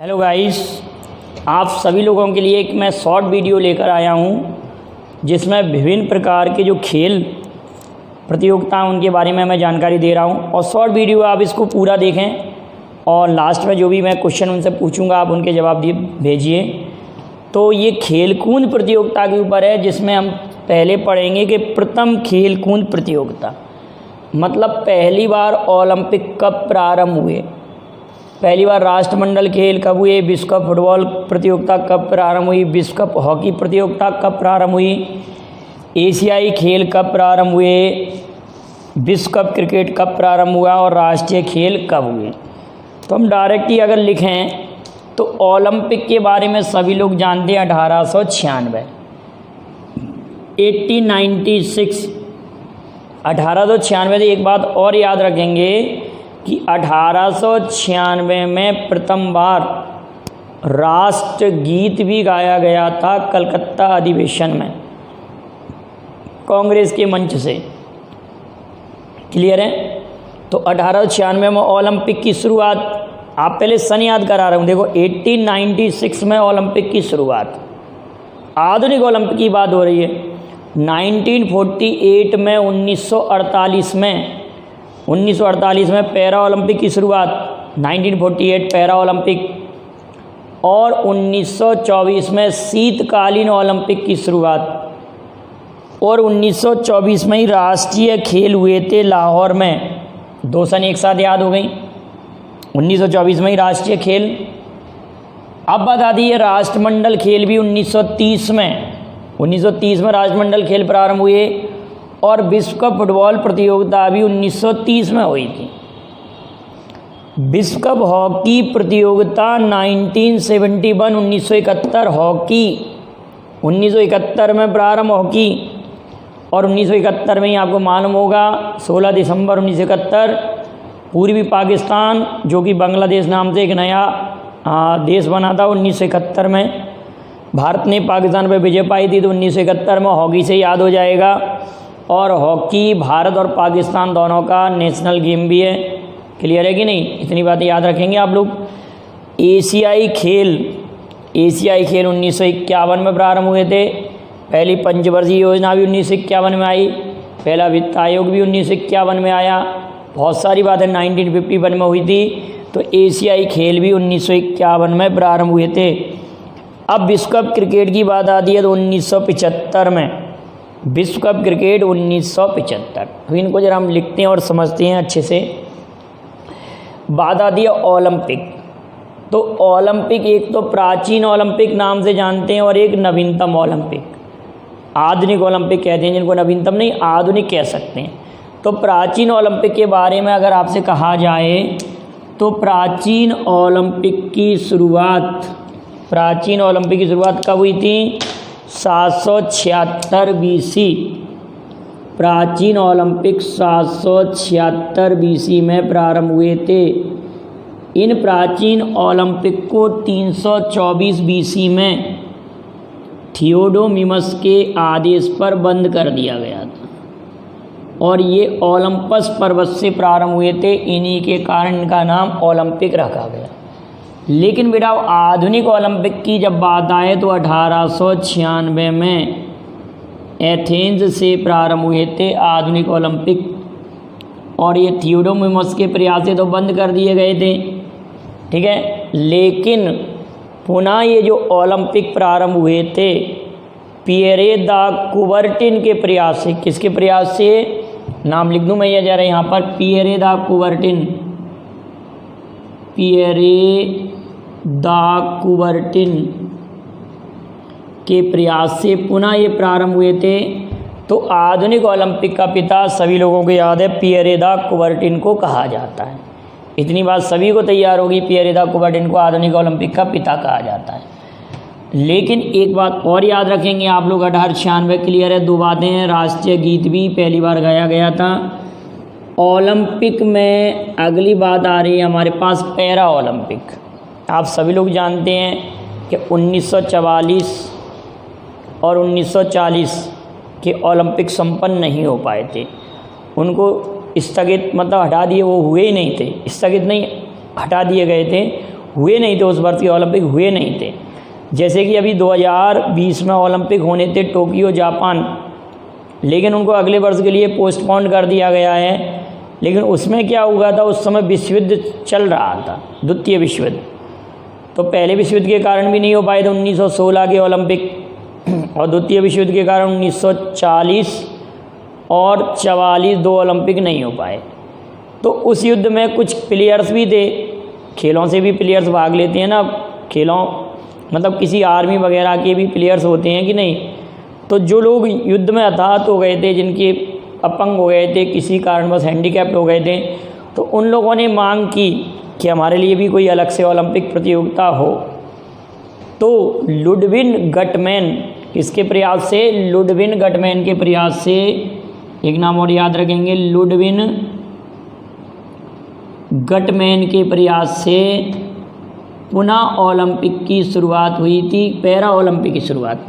Hello guys, आप सभी लोगों के लिए एक मैं शॉर्ट वीडियो लेकर आया हूं जिसमें विभिन्न प्रकार के जो खेल प्रतियोगिता हैं उनके बारे में मैं जानकारी दे रहा हूं। और शॉर्ट वीडियो आप इसको पूरा देखें और लास्ट में जो भी मैं क्वेश्चन उनसे पूछूंगा आप उनके जवाब भेजिए। तो ये खेलकूद प्रतियोगिता के ऊपर है, जिसमें हम पहले पढ़ेंगे कि प्रथम खेलकूद प्रतियोगिता मतलब पहली बार ओलंपिक कब प्रारंभ हुए, पहली बार राष्ट्रमंडल खेल कब हुए, विश्व कप फुटबॉल प्रतियोगिता कब प्रारंभ हुई, विश्व कप हॉकी प्रतियोगिता कब प्रारंभ हुई, एशियाई खेल कब प्रारंभ हुए, विश्व कप क्रिकेट कब प्रारंभ हुआ और राष्ट्रीय खेल कब हुए। तो हम डायरेक्ट ही अगर लिखें तो ओलंपिक के बारे में सभी लोग जानते हैं 1896 1896 1896 से एक बात और याद रखेंगे कि 1896 में प्रथम बार राष्ट्रगीत भी गाया गया था कलकत्ता अधिवेशन में कांग्रेस के मंच से। क्लियर है? तो 1896 में ओलंपिक की शुरुआत, आप पहले सन याद करा रहा हूँ, देखो 1896 में ओलंपिक की शुरुआत, आधुनिक ओलंपिक की बात हो रही है। 1948 में 1948 में पैरा ओलंपिक की शुरुआत, 1948 पैरा ओलंपिक, और 1924 में शीतकालीन ओलंपिक की शुरुआत, और 1924 में ही राष्ट्रीय खेल हुए थे लाहौर में। दो सन एक साथ याद हो गई, 1924 में ही राष्ट्रीय खेल। अब बता दिए राष्ट्रमंडल खेल भी 1930 में राष्ट्रमंडल खेल प्रारंभ हुए, और विश्व कप फुटबॉल प्रतियोगिता भी 1930 में हुई थी। विश्व कप हॉकी प्रतियोगिता 1971 हॉकी 1971 में प्रारंभ हॉकी, और 1971 में ही आपको मालूम होगा 16 दिसंबर 1971 पूर्वी पाकिस्तान जो कि बांग्लादेश नाम से एक नया देश बना था, 1971 में भारत ने पाकिस्तान पर विजय पाई थी। तो 1971 में हॉकी से याद हो जाएगा। और हॉकी भारत और पाकिस्तान दोनों का नेशनल गेम भी है। क्लियर है कि नहीं? इतनी बातें याद रखेंगे आप लोग। एशियाई खेल 1951 में प्रारंभ हुए थे। पहली पंचवर्षीय योजना भी 1951 में आई, पहला वित्त आयोग भी 1951 में आया। बहुत सारी बातें 1951 में हुई थी। तो एशियाई खेल भी 1951 में प्रारंभ हुए थे। अब विश्व कप क्रिकेट की बात आती है तो 1975 में विश्व कप क्रिकेट 1975। तो इनको जरा हम लिखते हैं और समझते हैं अच्छे से। बात आती है ओलंपिक। तो ओलंपिक एक तो प्राचीन ओलंपिक नाम से जानते हैं और एक नवीनतम ओलंपिक, आधुनिक ओलंपिक कहते हैं, जिनको नवीनतम नहीं आधुनिक कह सकते हैं। तो प्राचीन ओलंपिक के बारे में अगर आपसे कहा जाए तो प्राचीन ओलंपिक की शुरुआत कब हुई थी? 776 BC। प्राचीन ओलंपिक 776 BC में प्रारंभ हुए थे। इन प्राचीन ओलंपिक को 324 BC में थियोडोमिमस के आदेश पर बंद कर दिया गया था, और ये ओलंपस पर्वत से प्रारंभ हुए थे। इन्हीं के कारण इनका नाम ओलंपिक रखा गया। लेकिन बेटा आधुनिक ओलंपिक की जब बात आए तो 1896 में एथेंस से प्रारंभ हुए थे आधुनिक ओलंपिक, और ये थियोडोमिमस के प्रयास से तो बंद कर दिए गए थे। ठीक है, लेकिन पुनः ये जो ओलंपिक प्रारंभ हुए थे पियरे द कुबर्टिन के प्रयास से। किसके प्रयास से? नाम लिख दूँ मैं ये जरा यहाँ पर, पियरे द कुबर्टिन के प्रयास से पुनः ये प्रारंभ हुए थे। तो आधुनिक ओलंपिक का पिता सभी लोगों को याद है, पियरे द कुबर्टिन को कहा जाता है। इतनी बात सभी को तैयार होगी, पियरे द कुबर्टिन को आधुनिक ओलंपिक का पिता कहा जाता है। लेकिन एक बात और याद रखेंगे आप लोग, 1896 क्लियर है। दो बातें हैं, राष्ट्रीय गीत भी पहली बार गाया गया था ओलंपिक में। अगली बात आ रही है हमारे पास पैरा ओलंपिक। आप सभी लोग जानते हैं कि 1944 और 1940 के ओलंपिक संपन्न नहीं हो पाए थे, उनको स्थगित मतलब हटा दिए, वो हुए ही नहीं थे, स्थगित नहीं हटा दिए गए थे। हुए नहीं थे, उस वर्ष के ओलंपिक हुए नहीं थे। जैसे कि अभी 2020 में ओलंपिक होने थे टोक्यो जापान, लेकिन उनको अगले वर्ष के लिए पोस्टपोन कर दिया गया है। लेकिन उसमें क्या हुआ था, उस समय विश्व युद्ध चल रहा था, द्वितीय विश्व युद्ध, तो पहले विश्व युद्ध के कारण भी नहीं हो पाए थे 1916 के ओलंपिक, और द्वितीय विश्व युद्ध के कारण 1940 और 44 दो ओलंपिक नहीं हो पाए। तो उस युद्ध में कुछ प्लेयर्स भी थे, खेलों से भी प्लेयर्स भाग लेते हैं ना, खेलों मतलब किसी आर्मी वगैरह के भी प्लेयर्स होते हैं कि नहीं। तो जो लोग युद्ध में हताहत हो गए थे, जिनके अपंग हो गए थे, किसी कारणवश हैंडीकैप्ड हो गए थे, तो उन लोगों ने मांग की कि हमारे लिए भी कोई अलग से ओलंपिक प्रतियोगिता हो। तो लुडविन गटमैन किसके प्रयास से, लुडविन गटमैन के प्रयास से, एक नाम और याद रखेंगे, लुडविन गटमैन के प्रयास से पुनः ओलंपिक की शुरुआत हुई थी, पैरा ओलंपिक की शुरुआत।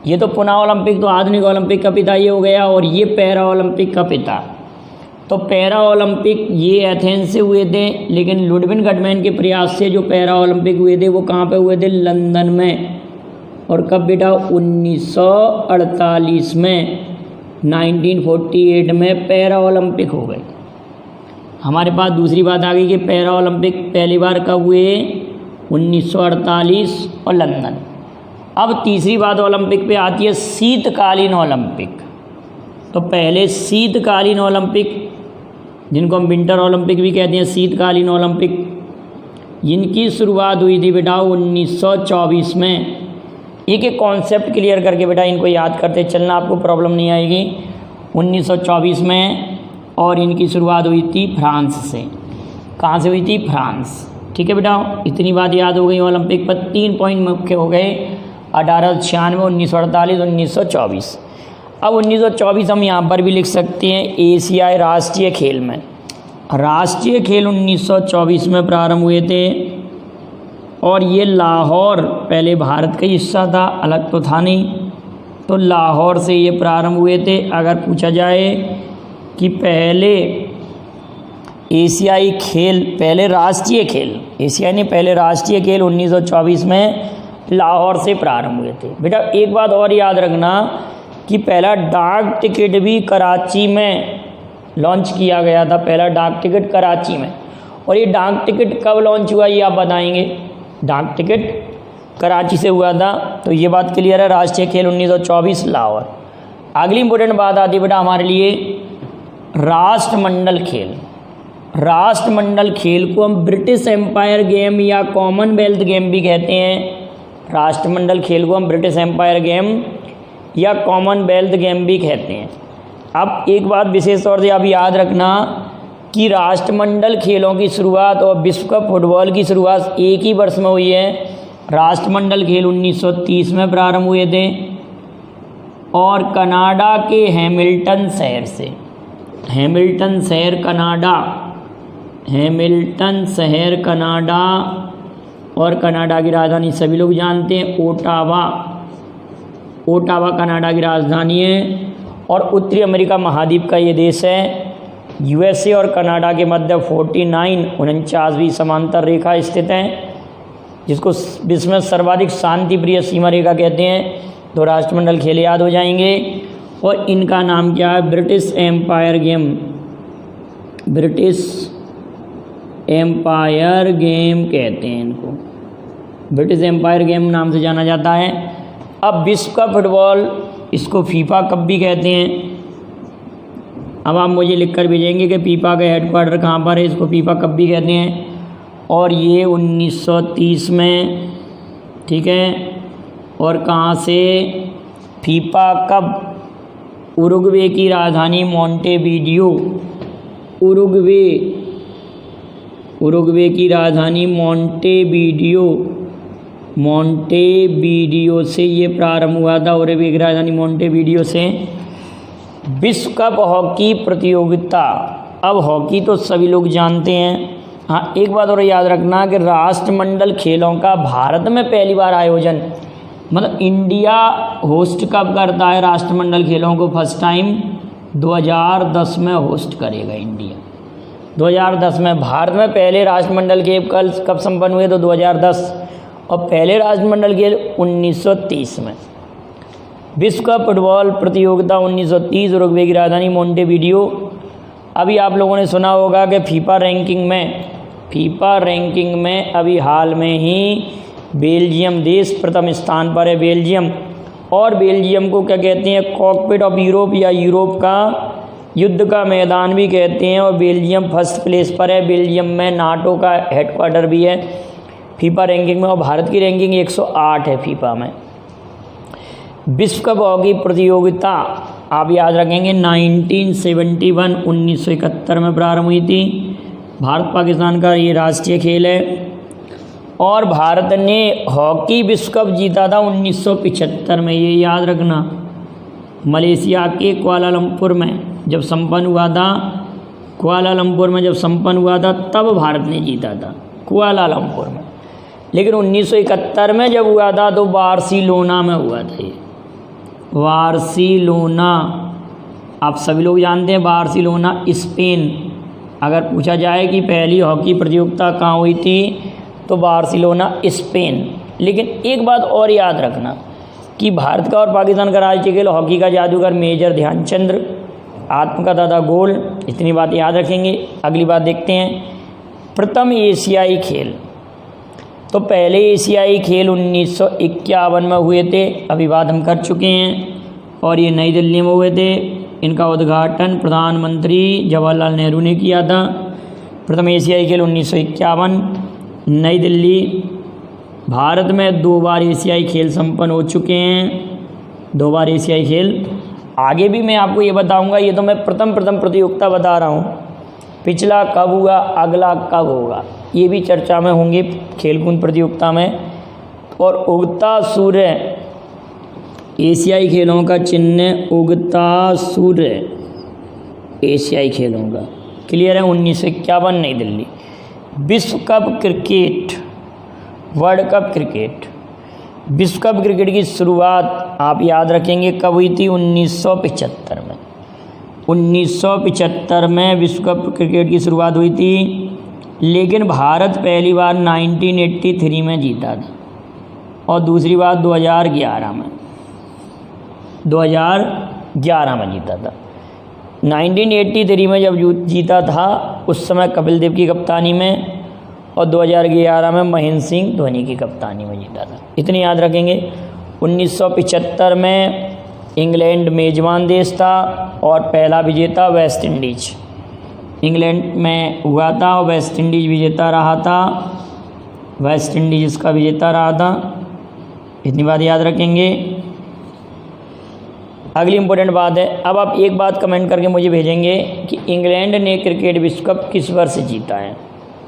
ये तो पुनः ओलंपिक तो आधुनिक ओलंपिक का पिता ये हो गया, और ये पैरा ओलंपिक का पिता। तो पैरा ओलंपिक ये एथेंस से हुए थे, लेकिन लुडविन गटमैन के प्रयास से जो पैरा ओलंपिक हुए थे वो कहाँ पे हुए थे, लंदन में। और कब बेटा, 1948 में, 1948 में पैरा ओलंपिक हो गए। हमारे पास दूसरी बात आ गई कि पैरा ओलंपिक पहली बार कब हुए, 1948 और लंदन। अब तीसरी बात ओलंपिक पे आती है, शीतकालीन ओलंपिक। तो पहले शीतकालीन ओलंपिक, जिनको हम विंटर ओलंपिक भी कहते हैं, शीतकालीन ओलंपिक, इनकी शुरुआत हुई थी बेटा 1924 में। एक एक कॉन्सेप्ट क्लियर करके बेटा इनको याद करते चलना, आपको प्रॉब्लम नहीं आएगी। 1924 में, और इनकी शुरुआत हुई थी फ्रांस से। कहाँ से हुई थी, फ्रांस। ठीक है बेटा, इतनी बात याद हो गई। ओलंपिक पर 3 पॉइंट मुख्य हो गए, 1896, 1948, 1924। अब 1924 हम यहाँ पर भी लिख सकते हैं एशियाई राष्ट्रीय खेल में। राष्ट्रीय खेल 1924 में प्रारंभ हुए थे, और ये लाहौर, पहले भारत का हिस्सा था, अलग तो था नहीं, तो लाहौर से ये प्रारंभ हुए थे। अगर पूछा जाए कि पहले एशियाई खेल, पहले राष्ट्रीय खेल, एशियाई ने पहले राष्ट्रीय खेल 1924 में लाहौर से प्रारंभ हुए थे। बेटा एक बात और याद रखना कि पहला डाक टिकट भी कराची में लॉन्च किया गया था, पहला डाक टिकट कराची में। और ये डाक टिकट कब लॉन्च हुआ ये आप बताएंगे, डाक टिकट कराची से हुआ था। तो ये बात क्लियर है, राष्ट्रीय खेल 1924 लाहौर। अगली इंपॉर्टेंट बात आती है बेटा हमारे लिए राष्ट्रमंडल खेल। राष्ट्रमंडल खेल को हम ब्रिटिश एम्पायर गेम या कॉमनवेल्थ गेम भी कहते हैं। राष्ट्रमंडल खेल को हम ब्रिटिश एम्पायर गेम या कॉमनवेल्थ गेम भी कहते हैं। अब एक बात विशेष तौर से आप याद रखना कि राष्ट्रमंडल खेलों की शुरुआत और विश्व कप फुटबॉल की शुरुआत एक ही वर्ष में हुई है। राष्ट्रमंडल खेल 1930 में प्रारंभ हुए थे, और कनाडा के हैमिल्टन शहर से, हैमिल्टन शहर कनाडा, हैमिल्टन शहर कनाडा, और कनाडा की राजधानी सभी लोग जानते हैं ओटावा। ओटावा कनाडा की राजधानी है, और उत्तरी अमेरिका महाद्वीप का ये देश है। यूएसए और कनाडा के मध्य 49 समांतर रेखा स्थित है, जिसको विश्व में सर्वाधिक शांति प्रिय सीमा रेखा कहते हैं। तो राष्ट्रमंडल खेल याद हो जाएंगे, और इनका नाम क्या है, British Empire game, British Empire game कहते हैं इनको, ब्रिटिश एम्पायर गेम नाम से जाना जाता है। अब विश्व का फुटबॉल, इसको फीफा कप भी कहते हैं। अब आप मुझे लिख कर भेजेंगे कि फीफा का हेडक्वार्टर कहाँ पर है, इसको फीफा कप भी कहते हैं। और ये 1930 में, ठीक है, और कहाँ से, फीफा कप उरुग्वे की राजधानी मोंटेवीडियो, उरुग्वे, उरुग्वे की राजधानी मोंटेवीडियो, मोंटेवीडियो से ये प्रारंभ हुआ था, उरुग्वे की राजधानी मोंटेवीडियो से। विश्व कप हॉकी प्रतियोगिता, अब हॉकी तो सभी लोग जानते हैं। हाँ, एक बात और याद रखना कि राष्ट्रमंडल खेलों का भारत में पहली बार आयोजन, मतलब इंडिया होस्ट कब करता है राष्ट्रमंडल खेलों को, फर्स्ट टाइम 2010 में होस्ट करेगा इंडिया। 2010 में। भारत में पहले राष्ट्रमंडल खेल कब संपन्न हुए तो 2010, और पहले राष्ट्रमंडल खेल 1930 में। विश्व कप फुटबॉल प्रतियोगिता 1930 उरुग्वे की राजधानी मोंटेवीडियो। अभी आप लोगों ने सुना होगा कि फीफा रैंकिंग में अभी हाल में ही बेल्जियम देश प्रथम स्थान पर है, बेल्जियम। और बेल्जियम को क्या कहते हैं, कॉकपिट ऑफ यूरोप या यूरोप का युद्ध का मैदान भी कहते हैं। और बेल्जियम फर्स्ट प्लेस पर है। बेल्जियम में नाटो का हेडक्वार्टर भी है फीफा रैंकिंग में। और भारत की रैंकिंग 108 है फीफा में। विश्व कप हॉकी प्रतियोगिता आप याद रखेंगे 1971 में प्रारंभ हुई थी। भारत पाकिस्तान का ये राष्ट्रीय खेल है। और भारत ने हॉकी विश्व कप जीता था 1975 में, ये याद रखना। मलेशिया के कुआलालंपुर में जब संपन्न हुआ था, तब भारत ने जीता था कुआलालंपुर में। लेकिन 1971 में जब हुआ था तो बार्सिलोना में हुआ था। ये बार्सिलोना आप सभी लोग जानते हैं, बार्सिलोना स्पेन। अगर पूछा जाए कि पहली हॉकी प्रतियोगिता कहाँ हुई थी तो बार्सिलोना स्पेन। लेकिन एक बात और याद रखना कि भारत का और पाकिस्तान का राष्ट्रीय खेल हॉकी का जादूगर मेजर ध्यानचंद, आत्मकथा था गोल्ड। इतनी बात याद रखेंगे। अगली बात देखते हैं, प्रथम एशियाई खेल। तो पहले एशियाई खेल 1951 में हुए थे, अभी बात हम कर चुके हैं। और ये नई दिल्ली में हुए थे। इनका उद्घाटन प्रधानमंत्री जवाहरलाल नेहरू ने किया था। प्रथम एशियाई खेल 1951 नई दिल्ली। भारत में 2 बार एशियाई खेल संपन्न हो चुके हैं, 2 बार एशियाई खेल। आगे भी मैं आपको ये बताऊंगा, ये तो मैं प्रथम प्रतियोगिता बता रहा हूँ। पिछला कब हुआ, अगला कब होगा, ये भी चर्चा में होंगे खेलकूद प्रतियोगिता में। और उगता सूर्य, एशियाई खेलों का चिन्ह उगता सूर्य, एशियाई खेलों का। क्लियर है। 1951 नई दिल्ली। विश्व cup cricket, world cup cricket. विश्व कप क्रिकेट की शुरुआत आप याद रखेंगे कब हुई थी, 1975 में। 1975 में विश्व कप क्रिकेट की शुरुआत हुई थी। लेकिन भारत पहली बार 1983 में जीता था और दूसरी बार 2011 में जीता था। 1983 में जब जीता था उस समय कपिल देव की कप्तानी में, और 2011 में महेंद्र सिंह धोनी की कप्तानी में जीता था। इतनी याद रखेंगे। 1975 में इंग्लैंड मेजबान देश था और पहला विजेता वेस्ट इंडीज इंग्लैंड में हुआ था और वेस्ट इंडीज विजेता रहा था। वेस्ट इंडीज इसका विजेता रहा था। इतनी बात याद रखेंगे। अगली इम्पोर्टेंट बात है, अब आप एक बात कमेंट करके मुझे भेजेंगे कि इंग्लैंड ने क्रिकेट विश्व कप किस वर्ष जीता है,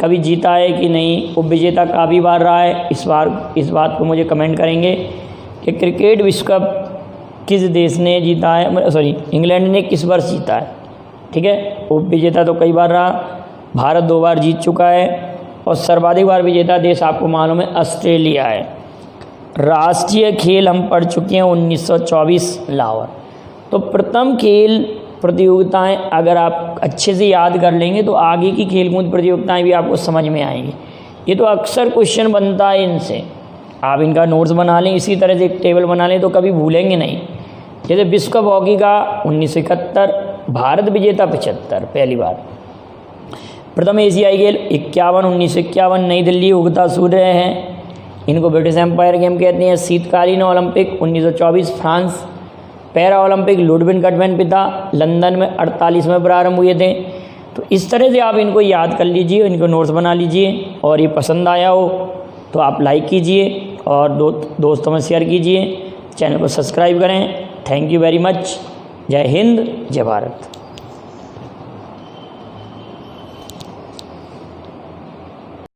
कभी जीता है कि नहीं। उपविजेता काफ़ी बार रहा है। इस बात को मुझे कमेंट करेंगे कि क्रिकेट विश्व कप किस देश ने जीता है, इंग्लैंड ने किस वर्ष जीता है। ठीक है। उपविजेता तो कई बार रहा, भारत 2 बार जीत चुका है। और सर्वाधिक बार विजेता देश आपको मालूम है ऑस्ट्रेलिया है। राष्ट्रीय खेल हम पढ़ चुके हैं 1924 लाहौर। तो प्रथम खेल प्रतियोगिताएं अगर आप अच्छे से याद कर लेंगे तो आगे की खेलकूद प्रतियोगिताएं भी आपको समझ में आएंगी। ये तो अक्सर क्वेश्चन बनता है इनसे, आप इनका नोट्स बना लें, इसी तरह से एक टेबल बना लें तो कभी भूलेंगे नहीं। जैसे विश्व कप हॉकी का 1971, भारत विजेता 75 पहली बार। प्रथम एशियाई खेल 1951 नई दिल्ली उगता सूर्य है। इनको ब्रिटिश एम्पायर गेम कहते हैं। शीतकालीन Olympic 1924 France. Para Olympic Ludwin कटमैन पिता लंदन में 48 में प्रारंभ हुए थे। तो इस तरह से आप इनको याद कर लीजिए, इनको नोट्स बना लीजिए। और ये पसंद आया हो तो आप लाइक कीजिए और दोस्तों में शेयर कीजिए। चैनल को सब्सक्राइब करें। Thank you very much. जय हिंद, जय भारत।